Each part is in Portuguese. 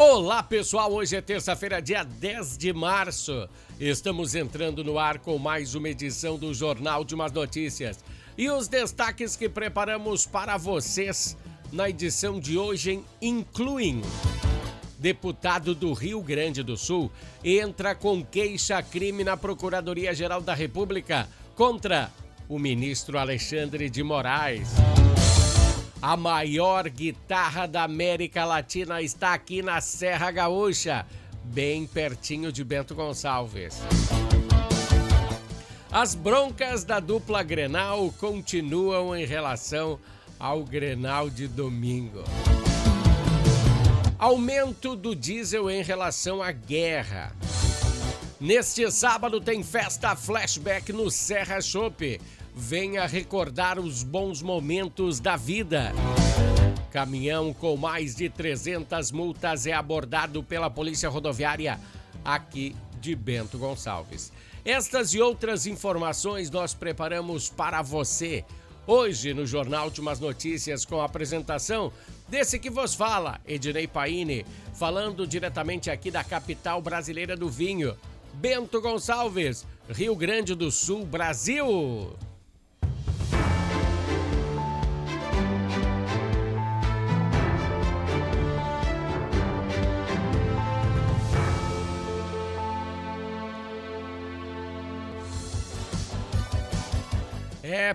Olá pessoal, hoje é terça-feira, dia 10 de março. Estamos entrando no ar com mais uma edição do Jornal de Umas Notícias. E os destaques que preparamos para vocês na edição de hoje incluem: deputado do Rio Grande do Sul entra com queixa-crime na Procuradoria-Geral da República contra o ministro Alexandre de Moraes. A maior guitarra da América Latina está aqui na Serra Gaúcha, bem pertinho de Bento Gonçalves. As broncas da dupla Grenal continuam em relação ao Grenal de domingo. Aumento do diesel em relação à guerra. Neste sábado tem festa flashback no Serra Chopp. Venha recordar os bons momentos da vida. Caminhão com mais de 300 multas é abordado pela Polícia Rodoviária aqui de Bento Gonçalves. Estas e outras informações nós preparamos para você hoje no Jornal de Umas Notícias, com a apresentação desse que vos fala, Ednei Paine, falando diretamente aqui da capital brasileira do vinho, Bento Gonçalves, Rio Grande do Sul, Brasil.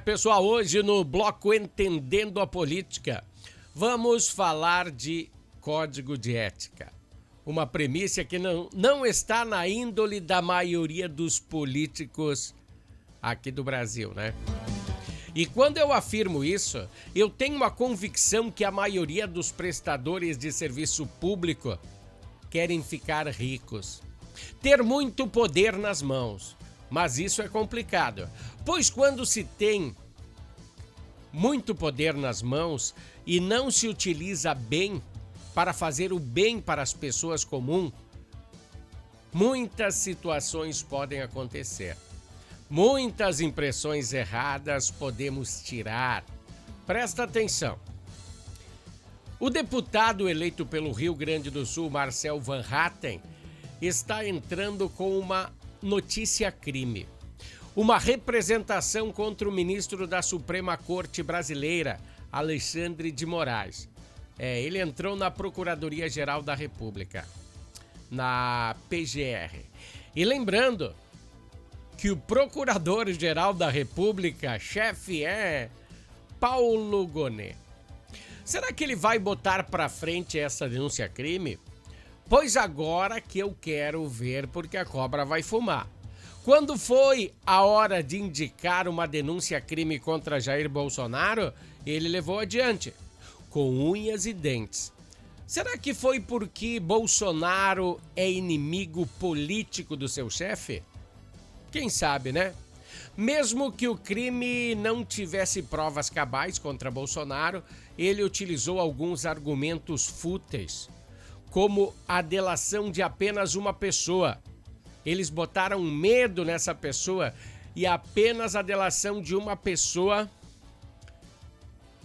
Pessoal, hoje no bloco Entendendo a Política, vamos falar de código de ética. Uma premissa que não está na índole da maioria dos políticos aqui do Brasil, né? E quando eu afirmo isso, eu tenho uma convicção que a maioria dos prestadores de serviço público querem ficar ricos, ter muito poder nas mãos. Mas isso é complicado, pois quando se tem muito poder nas mãos e não se utiliza bem para fazer o bem para as pessoas comuns, muitas situações podem acontecer. Muitas impressões erradas podemos tirar. Presta atenção. O deputado eleito pelo Rio Grande do Sul, Marcel Van Hatten, está entrando com uma notícia crime. Uma representação contra o ministro da Suprema Corte Brasileira, Alexandre de Moraes. Ele entrou na Procuradoria-Geral da República, na PGR. E lembrando que o Procurador-Geral da República, chefe, é Paulo Gonet. Será que ele vai botar para frente essa denúncia crime? Pois agora que eu quero ver, porque a cobra vai fumar. Quando foi a hora de indicar uma denúncia crime contra Jair Bolsonaro, ele levou adiante, com unhas e dentes. Será que foi porque Bolsonaro é inimigo político do seu chefe? Quem sabe, né? Mesmo que o crime não tivesse provas cabais contra Bolsonaro, ele utilizou alguns argumentos fúteis, como a delação de apenas uma pessoa. Eles botaram medo nessa pessoa e apenas a delação de uma pessoa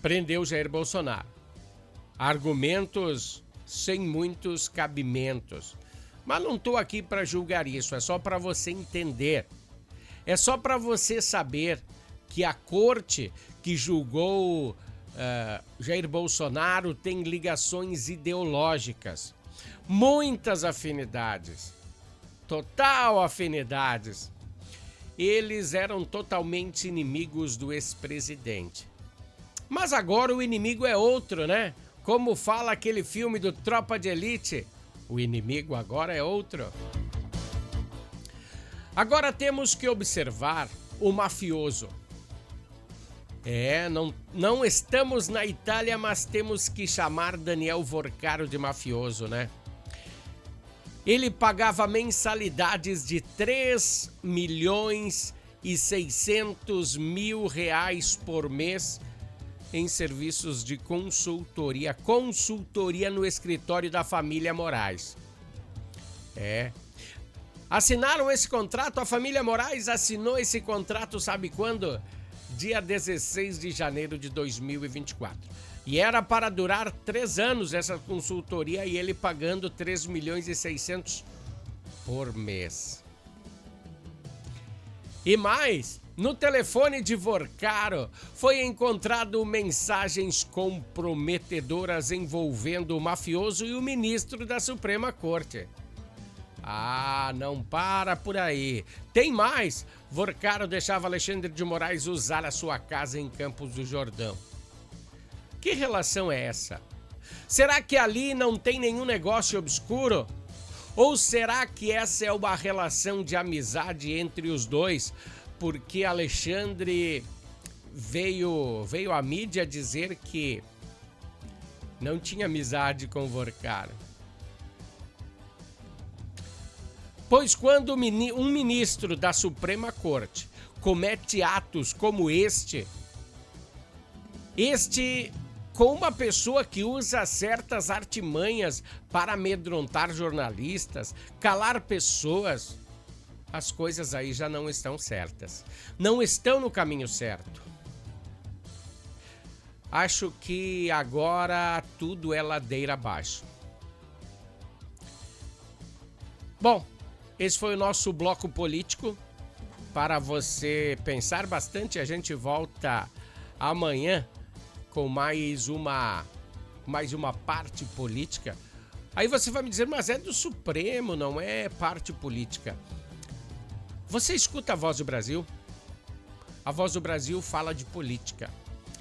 prendeu Jair Bolsonaro. Argumentos sem muitos cabimentos. Mas não estou aqui para julgar isso, é só para você entender. É só para você saber que a corte que julgou Jair Bolsonaro tem ligações ideológicas. Muitas afinidades, total afinidades. Eles eram totalmente inimigos do ex-presidente. Mas agora o inimigo é outro, né? Como fala aquele filme do Tropa de Elite, o inimigo agora é outro. Agora temos que observar o mafioso. Não estamos na Itália, mas temos que chamar Daniel Vorcaro de mafioso, né? Ele pagava mensalidades de 3.600.000 reais por mês em serviços de consultoria no escritório da família Moraes. Assinaram esse contrato, a família Moraes assinou esse contrato, sabe quando? Dia 16 de janeiro de 2024. E era para durar 3 anos essa consultoria e ele pagando 3 milhões e 600 por mês. E mais, no telefone de Vorcaro foi encontrado mensagens comprometedoras envolvendo o mafioso e o ministro da Suprema Corte. Ah, não para por aí. Tem mais. Vorcaro deixava Alexandre de Moraes usar a sua casa em Campos do Jordão. Que relação é essa? Será que ali não tem nenhum negócio obscuro? Ou será que essa é uma relação de amizade entre os dois? Porque Alexandre veio à mídia dizer que não tinha amizade com Vorcaro. Pois quando um ministro da Suprema Corte comete atos como este com uma pessoa que usa certas artimanhas para amedrontar jornalistas, calar pessoas, as coisas aí já não estão certas. Não estão no caminho certo. Acho que agora tudo é ladeira abaixo. Bom, esse foi o nosso bloco político. Para você pensar bastante, a gente volta amanhã com mais uma parte política. Aí você vai me dizer, mas é do Supremo, não é parte política. Você escuta a Voz do Brasil? A Voz do Brasil fala de política.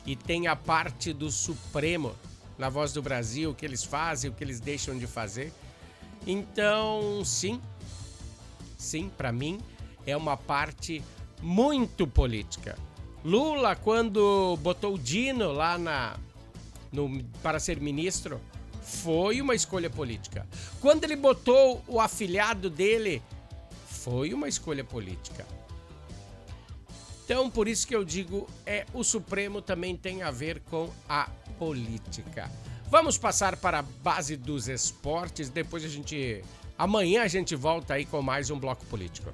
E tem a parte do Supremo na Voz do Brasil, o que eles fazem, o que eles deixam de fazer. Então, sim, para mim é uma parte muito política. Lula, quando botou o Dino lá para ser ministro, foi uma escolha política. Quando ele botou o afilhado dele, foi uma escolha política. Então, por isso que eu digo, o Supremo também tem a ver com a política. Vamos passar para a base dos esportes, depois amanhã a gente volta aí com mais um bloco político.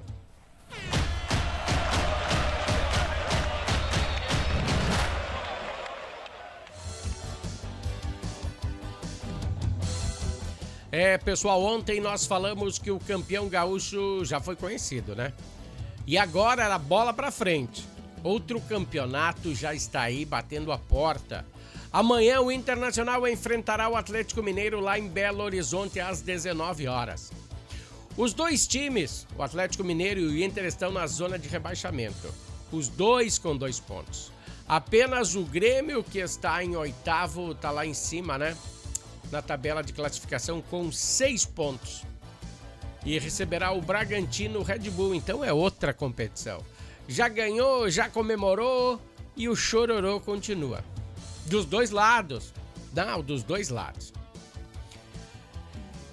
Pessoal, ontem nós falamos que o campeão gaúcho já foi conhecido, né? E agora era bola pra frente. Outro campeonato já está aí batendo a porta. Amanhã o Internacional enfrentará o Atlético Mineiro lá em Belo Horizonte às 19 horas. Os dois times, o Atlético Mineiro e o Inter, estão na zona de rebaixamento. Os dois com 2 pontos. Apenas o Grêmio, que está em 8º, está lá em cima, né? Na tabela de classificação com 6 pontos. E receberá o Bragantino Red Bull, então é outra competição. Já ganhou, já comemorou e o chororô continua. Dos dois lados. Não, dos dois lados.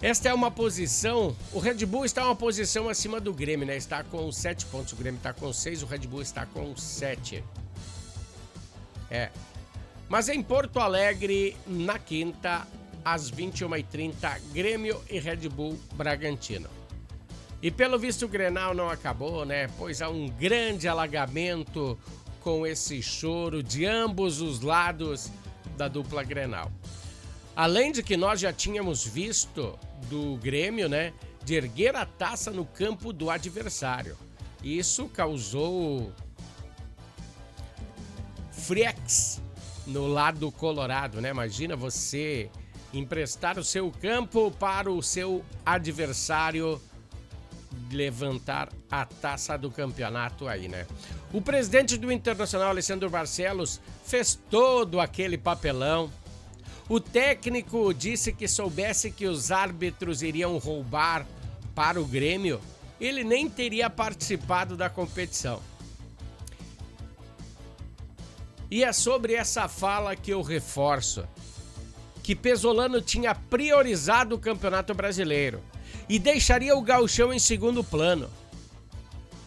Esta é uma posição, o Red Bull está uma posição acima do Grêmio, né? Está com 7 pontos, o Grêmio está com 6, o Red Bull está com 7. Mas em Porto Alegre, na quinta, às 21h30, Grêmio e Red Bull Bragantino. E pelo visto o Grenal não acabou, né? Pois há um grande alagamento com esse choro de ambos os lados da dupla Grenal. Além de que nós já tínhamos visto do Grêmio, né, de erguer a taça no campo do adversário. Isso causou friex no lado colorado, né? Imagina você emprestar o seu campo para o seu adversário levantar a taça do campeonato aí, né? O presidente do Internacional, Alessandro Barcelos, fez todo aquele papelão. O técnico disse que soubesse que os árbitros iriam roubar para o Grêmio, ele nem teria participado da competição. E é sobre essa fala que eu reforço que Pesolano tinha priorizado o Campeonato Brasileiro e deixaria o Gauchão em segundo plano.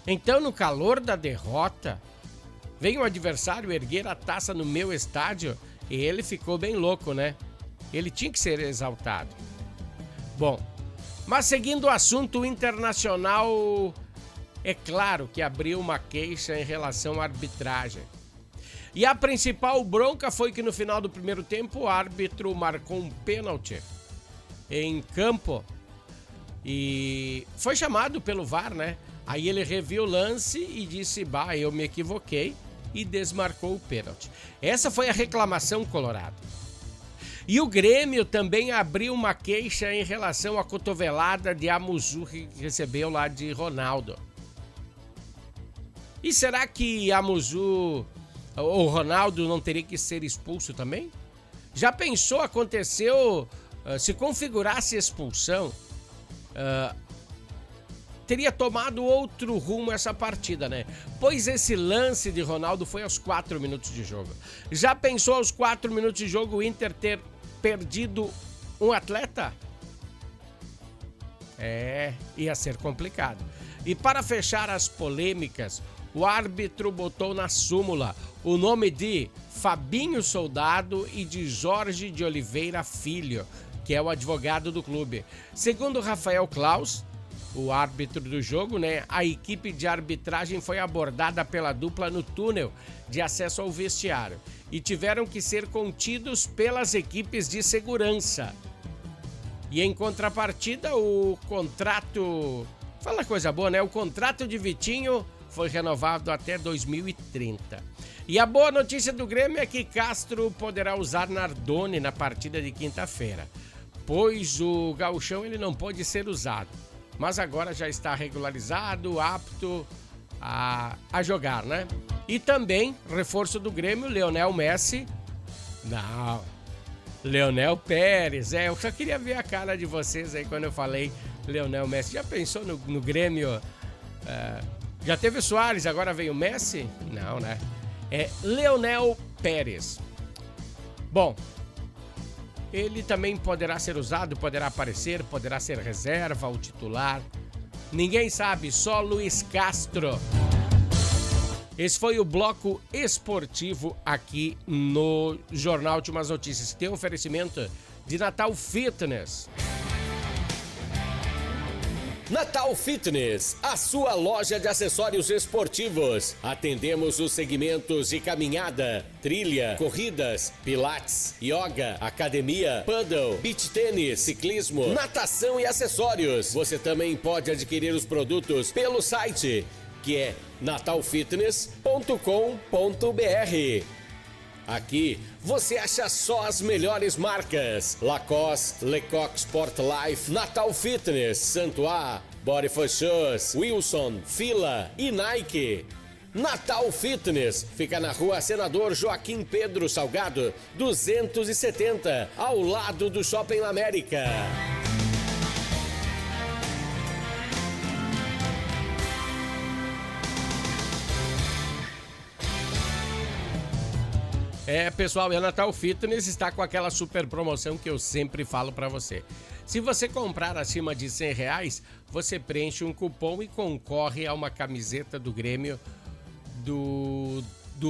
Então, no calor da derrota, veio o adversário erguer a taça no meu estádio e ele ficou bem louco, né? Ele tinha que ser exaltado. Bom, mas seguindo o assunto, o Internacional é claro que abriu uma queixa em relação à arbitragem. E a principal bronca foi que no final do primeiro tempo o árbitro marcou um pênalti em campo e foi chamado pelo VAR, né? Aí ele reviu o lance e disse, eu me equivoquei, e desmarcou o pênalti. Essa foi a reclamação colorada. E o Grêmio também abriu uma queixa em relação à cotovelada de Amuzu que recebeu lá de Ronaldo. E será que o Ronaldo não teria que ser expulso também? Já pensou, aconteceu, se configurasse expulsão, teria tomado outro rumo essa partida, né? Pois esse lance de Ronaldo foi aos 4 minutos de jogo. Já pensou aos 4 minutos de jogo o Inter ter perdido um atleta? Ia ser complicado. E para fechar as polêmicas, o árbitro botou na súmula o nome de Fabinho Soldado e de Jorge de Oliveira Filho, que é o advogado do clube. Segundo Rafael Claus, o árbitro do jogo, né? A equipe de arbitragem foi abordada pela dupla no túnel de acesso ao vestiário e tiveram que ser contidos pelas equipes de segurança. E em contrapartida, o contrato... Fala coisa boa, né? O contrato de Vitinho foi renovado até 2030. E a boa notícia do Grêmio é que Castro poderá usar Nardoni na partida de quinta-feira, pois o gauchão ele não pode ser usado. Mas agora já está regularizado, apto a jogar, né? E também, reforço do Grêmio, Lionel Messi. Não, Leonel Pérez. Eu só queria ver a cara de vocês aí quando eu falei Lionel Messi. Já pensou no Grêmio? Já teve o Soares, agora veio o Messi? Não, né? É Leonel Pérez. Bom, ele também poderá ser usado, poderá aparecer, poderá ser reserva ou titular. Ninguém sabe, só Luiz Castro. Esse foi o bloco esportivo aqui no Jornal Últimas Notícias. Tem um oferecimento de Natal Fitness. Natal Fitness, a sua loja de acessórios esportivos. Atendemos os segmentos de caminhada, trilha, corridas, pilates, yoga, academia, paddle, beach tênis, ciclismo, natação e acessórios. Você também pode adquirir os produtos pelo site, que é natalfitness.com.br. Aqui você acha só as melhores marcas: Lacoste, Lecoq Sport Life, Natal Fitness, Santois, Body for Shoes, Wilson, Fila e Nike. Natal Fitness fica na rua Senador Joaquim Pedro Salgado, 270, ao lado do Shopping América. Pessoal, a Natal Fitness está com aquela super promoção que eu sempre falo para você. Se você comprar acima de R$100, você preenche um cupom e concorre a uma camiseta do Grêmio do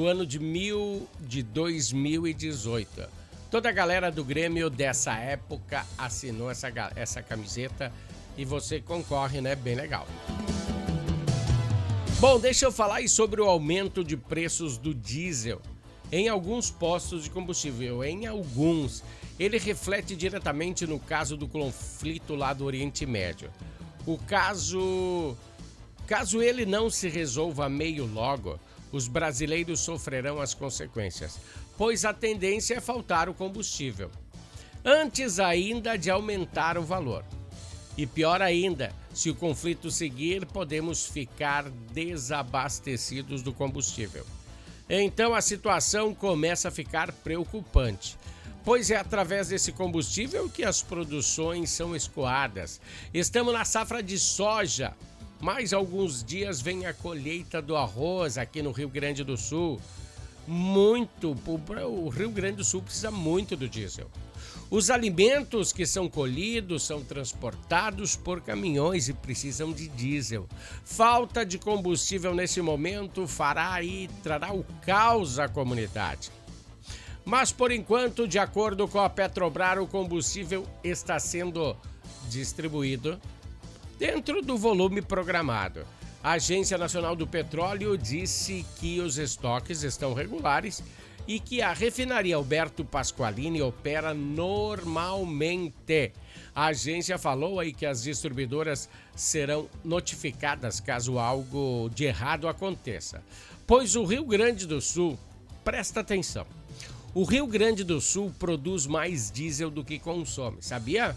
ano de 2018. Toda a galera do Grêmio dessa época assinou essa camiseta e você concorre, né? Bem legal. Bom, deixa eu falar aí sobre o aumento de preços do diesel em alguns postos de combustível. Em alguns, ele reflete diretamente no caso do conflito lá do Oriente Médio. Caso ele não se resolva meio logo, os brasileiros sofrerão as consequências, pois a tendência é faltar o combustível, antes ainda de aumentar o valor. E pior ainda, se o conflito seguir, podemos ficar desabastecidos do combustível. Então a situação começa a ficar preocupante, pois é através desse combustível que as produções são escoadas. Estamos na safra de soja, mais alguns dias vem a colheita do arroz aqui no Rio Grande do Sul. O Rio Grande do Sul precisa muito do diesel. Os alimentos que são colhidos são transportados por caminhões e precisam de diesel. Falta de combustível nesse momento trará o caos à comunidade. Mas por enquanto, de acordo com a Petrobras, o combustível está sendo distribuído dentro do volume programado. A Agência Nacional do Petróleo disse que os estoques estão regulares e que a refinaria Alberto Pasqualini opera normalmente. A agência falou aí que as distribuidoras serão notificadas caso algo de errado aconteça. Pois o Rio Grande do Sul, presta atenção, o Rio Grande do Sul produz mais diesel do que consome, sabia?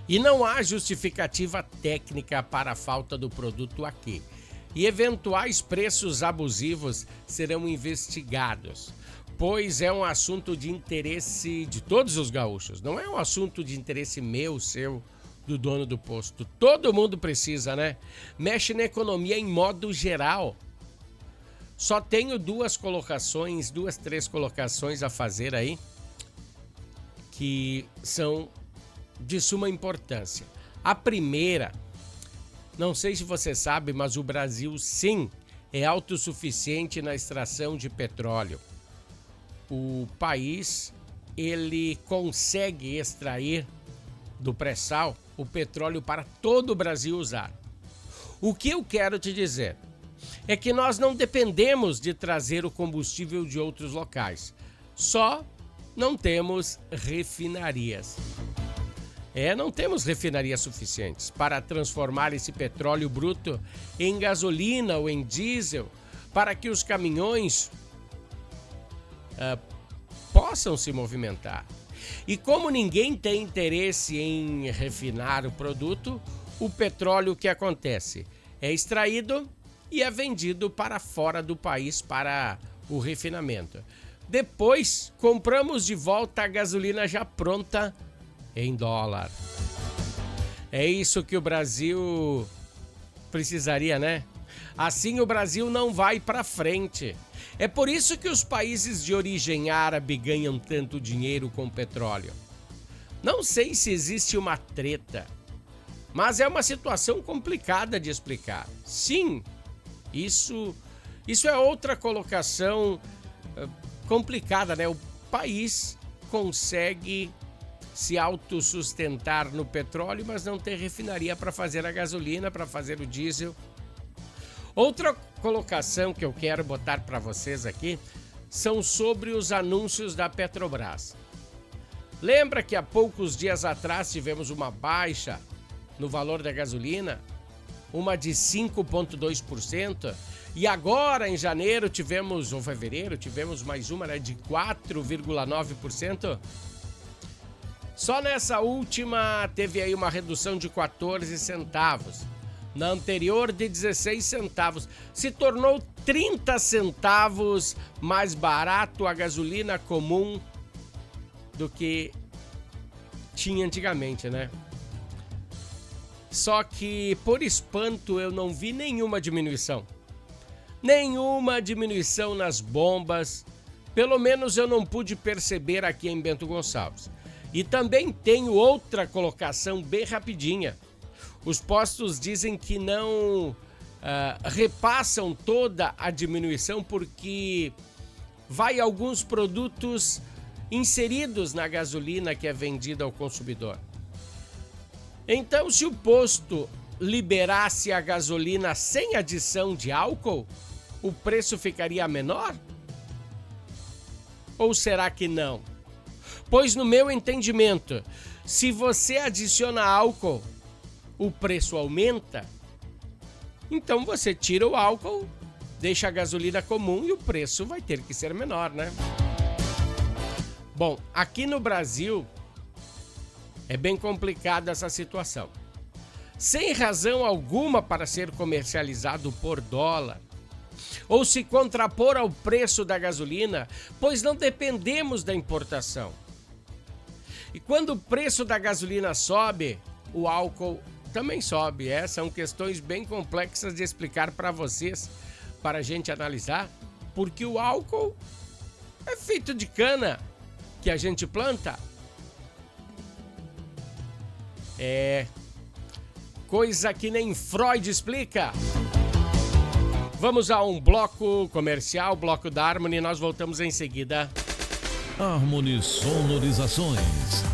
E não há justificativa técnica para a falta do produto aqui. E eventuais preços abusivos serão investigados, pois é um assunto de interesse de todos os gaúchos. Não é um assunto de interesse meu, seu, do dono do posto. Todo mundo precisa, né? Mexe na economia em modo geral. Só tenho duas, três colocações a fazer aí, que são de suma importância. A primeira, não sei se você sabe, mas o Brasil sim é autossuficiente na extração de petróleo. O país, ele consegue extrair do pré-sal o petróleo para todo o Brasil usar. O que eu quero te dizer é que nós não dependemos de trazer o combustível de outros locais. Só não temos refinarias. Não temos refinarias suficientes para transformar esse petróleo bruto em gasolina ou em diesel para que os caminhões possam se movimentar. E como ninguém tem interesse em refinar o produto, o petróleo, o que acontece? É extraído e é vendido para fora do país para o refinamento. Depois, compramos de volta a gasolina já pronta em dólar. É isso que o Brasil precisaria, né? Assim o Brasil não vai para frente. É por isso que os países de origem árabe ganham tanto dinheiro com petróleo. Não sei se existe uma treta, mas é uma situação complicada de explicar. Sim, isso é outra colocação complicada, né? O país consegue se autossustentar no petróleo, mas não tem refinaria para fazer a gasolina, para fazer o diesel. Outra colocação que eu quero botar para vocês aqui são sobre os anúncios da Petrobras. Lembra que há poucos dias atrás tivemos uma baixa no valor da gasolina, uma de 5,2%, e agora em janeiro ou fevereiro tivemos mais uma, né, de 4,9%? Só nessa última teve aí uma redução de 14 centavos. Na anterior de 16 centavos. Se tornou 30 centavos mais barato a gasolina comum do que tinha antigamente, né? Só que, por espanto, eu não vi nenhuma diminuição. Nenhuma diminuição nas bombas. Pelo menos eu não pude perceber aqui em Bento Gonçalves. E também tenho outra colocação bem rapidinha. Os postos dizem que não repassam toda a diminuição porque vai alguns produtos inseridos na gasolina que é vendida ao consumidor. Então, se o posto liberasse a gasolina sem adição de álcool, o preço ficaria menor? Ou será que não? Pois no meu entendimento, se você adiciona álcool, o preço aumenta. Então você tira o álcool, deixa a gasolina comum e o preço vai ter que ser menor, né? Bom, aqui no Brasil é bem complicada essa situação. Sem razão alguma para ser comercializado por dólar ou se contrapor ao preço da gasolina, pois não dependemos da importação. E quando o preço da gasolina sobe, o álcool também sobe. São questões bem complexas de explicar para vocês, para a gente analisar, porque o álcool é feito de cana que a gente planta. É coisa que nem Freud explica. Vamos a um bloco comercial, bloco da Harmony, nós voltamos em seguida. Harmony Sonorizações.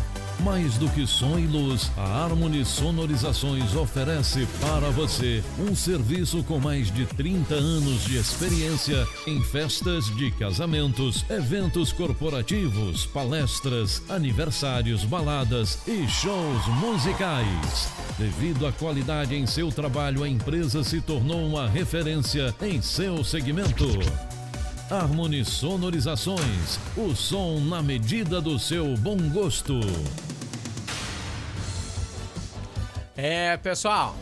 Mais do que som e luz, a Harmony Sonorizações oferece para você um serviço com mais de 30 anos de experiência em festas de casamentos, eventos corporativos, palestras, aniversários, baladas e shows musicais. Devido à qualidade em seu trabalho, a empresa se tornou uma referência em seu segmento. Harmony Sonorizações, o som na medida do seu bom gosto. Pessoal,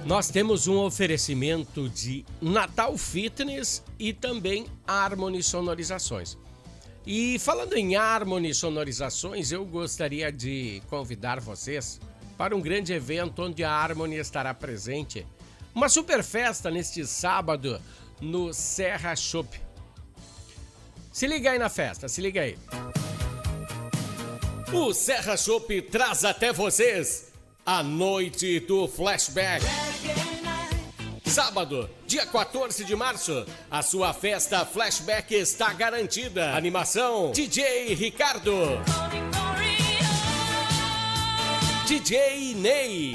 nós temos um oferecimento de Natal Fitness e também Harmony Sonorizações. E falando em Harmony Sonorizações, eu gostaria de convidar vocês para um grande evento onde a Harmony estará presente. Uma super festa neste sábado no Serra Shop. Se liga aí na festa, se liga aí. O Serra Shop traz até vocês a noite do Flashback. Sábado, dia 14 de março, a sua festa Flashback está garantida. Animação, DJ Ricardo, DJ Ney.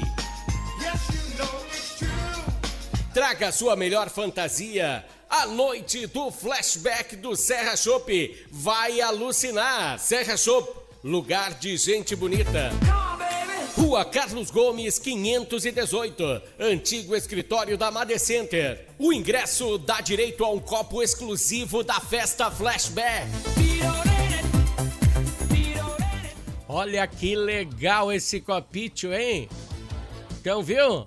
Traga sua melhor fantasia. A noite do Flashback do Serra Shop vai alucinar. Serra Shop, lugar de gente bonita. Rua Carlos Gomes, 518, antigo escritório da Made Center. O ingresso dá direito a um copo exclusivo da festa Flashback. Olha que legal esse copinho, hein? Então, viu?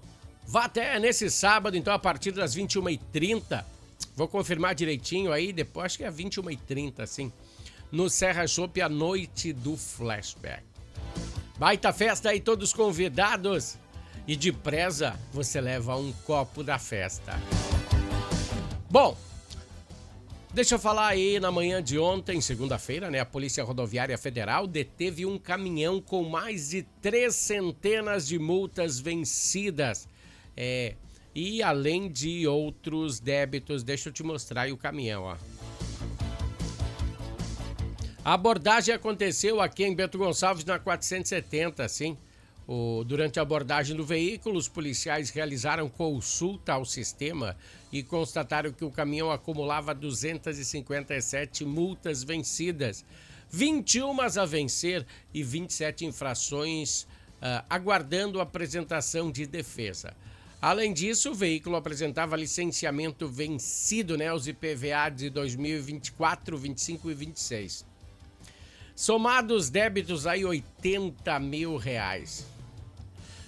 Vá até nesse sábado, então, a partir das 21h30. Vou confirmar direitinho aí, depois, acho que é 21h30, assim. No Serra Shop, a noite do Flashback. Baita festa aí, todos convidados. E de preza, você leva um copo da festa. Bom, deixa eu falar aí, na manhã de ontem, segunda-feira, né? A Polícia Rodoviária Federal deteve um caminhão com mais de 300 de multas vencidas. E além de outros débitos, deixa eu te mostrar aí o caminhão, ó. A abordagem aconteceu aqui em Bento Gonçalves, na 470, assim. Durante a abordagem do veículo, os policiais realizaram consulta ao sistema e constataram que o caminhão acumulava 257 multas vencidas, 21 a vencer e 27 infrações aguardando apresentação de defesa. Além disso, o veículo apresentava licenciamento vencido, né, os IPVA de 2024, 25 e 26. Somados débitos aí R$80 mil.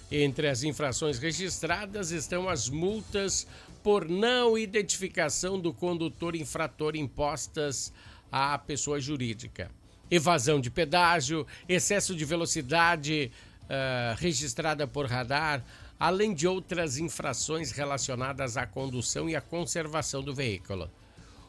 Entre as infrações registradas estão as multas por não identificação do condutor infrator impostas à pessoa jurídica, evasão de pedágio, excesso de velocidade registrada por radar, além de outras infrações relacionadas à condução e à conservação do veículo.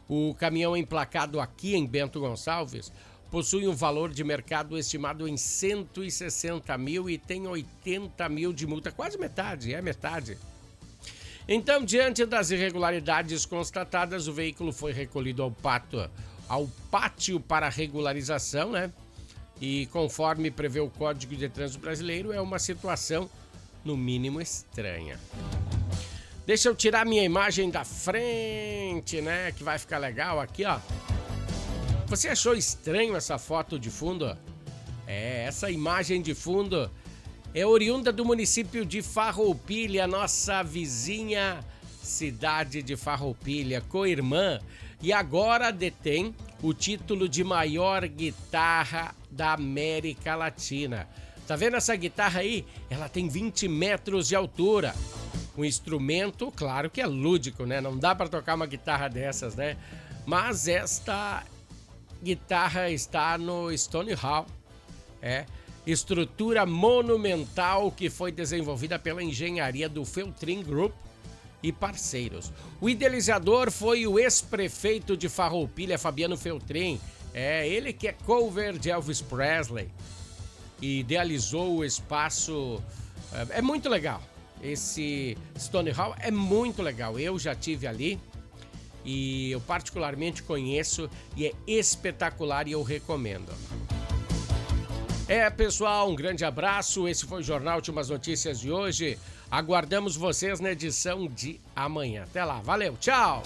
O caminhão emplacado aqui em Bento Gonçalves possui um valor de mercado estimado em 160 mil e tem 80 mil de multa, quase metade, metade. Então, diante das irregularidades constatadas, o veículo foi recolhido ao pátio para regularização, né? E conforme prevê o Código de Trânsito Brasileiro, é uma situação, no mínimo, estranha. Deixa eu tirar minha imagem da frente, né? Que vai ficar legal aqui, ó. Você achou estranho essa foto de fundo? Essa imagem de fundo é oriunda do município de Farroupilha, nossa vizinha cidade de Farroupilha, co-irmã, e agora detém o título de maior guitarra da América Latina. Tá vendo essa guitarra aí? Ela tem 20 metros de altura. O instrumento, claro que é lúdico, né? Não dá para tocar uma guitarra dessas, né? Mas esta guitarra está no Stone Hall, estrutura monumental que foi desenvolvida pela engenharia do Feltrin Group e parceiros. O idealizador foi o ex-prefeito de Farroupilha, Fabiano Feltrin. Ele que é cover de Elvis Presley e idealizou o espaço. É muito legal. Esse Stone Hall é muito legal. Eu já tive ali. E eu particularmente conheço e é espetacular e eu recomendo. Pessoal, um grande abraço. Esse foi o Jornal Últimas Notícias de hoje. Aguardamos vocês na edição de amanhã. Até lá, valeu, tchau!